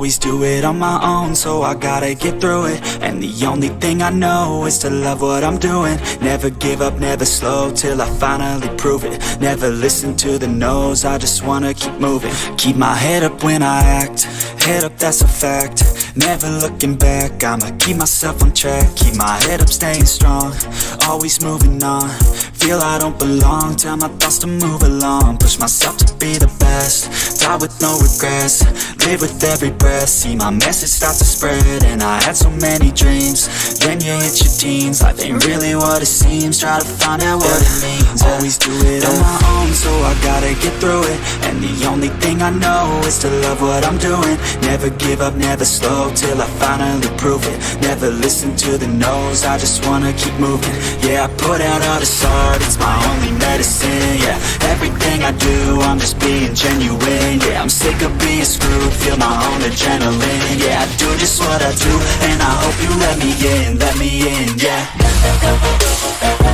always do it on my own, so I gotta get through it. And the only thing I know is to love what I'm doing. Never give up, never slow, till I finally prove it. Never listen to the no's, I just wanna keep moving. Keep my head up when I act, head up, that's a fact. Never looking back, I'ma keep myself on track. Keep my head up, staying strong, always moving on. Feel I don't belong, tell my thoughts to move along. Push myself to be the best, die with no regrets. Live with every breath, see my message start to spread. And I had so many dreams, then you hit your teens. Life ain't really what it seems, try to find out what it means. Always do it on my own, so I gotta get through it. And the only thing I know is to love what I'm doing. Never give up, never slow, till I finally prove it. Never listen to the no's, I just wanna keep moving. Yeah, I put out all this art, it's my only medicine. Yeah, everything I do, I'm just being genuine. Yeah, I'm sick of being screwed, feel my own adrenaline. Yeah, I do just what I do, and I hope you let me in, yeah.